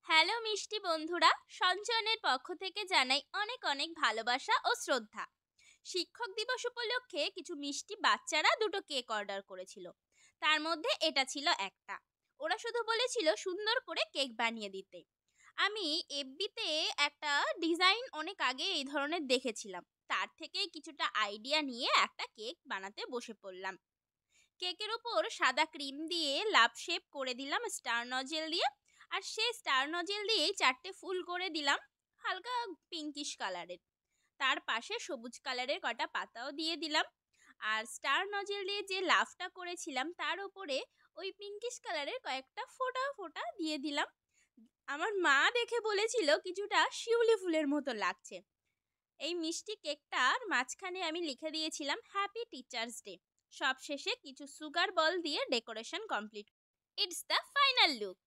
Hello মিষ্টি বন্ধুরা, সঞ্চয়নের পক্ষ থেকে জানাই অনেক অনেক ভালোবাসা ও শ্রদ্ধা। শিক্ষক দিবস উপলক্ষে কিছু মিষ্টি বাচ্চারা দুটো কেক অর্ডার করেছিল। তার মধ্যে এটা ছিল একটা। ওরা শুধু বলেছিল সুন্দর করে কেক বানিয়ে দিতে। আমি এফবিতে একটা ডিজাইন অনেক আগে এই ধরনের দেখেছিলাম। তার থেকেই কিছুটা আইডিয়া নিয়ে একটা কেক বানাতে বসে পড়লাম। কেকের উপর সাদা ক্রিম দিয়ে লাভ শেপ করে দিলাম স্টার নজেল দিয়ে। আর সেই স্টার নজেল দিয়েই চারটে ফুল করে দিলাম হালকা পিঙ্কিশ কালারের। তার পাশে সবুজ কালারের কটা পাতাও দিয়ে দিলাম। আর স্টার নজেল দিয়ে যে লাভটা করেছিলাম তার উপরে ওই পিঙ্কিশ কালারের কয়েকটা ফোঁটা ফোঁটা দিয়ে দিলাম। আমার মা দেখে বলেছিল কিছুটা শিউলি ফুলের মতো লাগছে। এই মিষ্টি কেকটার মাঝখানে আমি লিখে দিয়েছিলাম হ্যাপি টিচার্স ডে। সবশেষে কিছু সুগার বল দিয়ে decoration complete. It's the final look.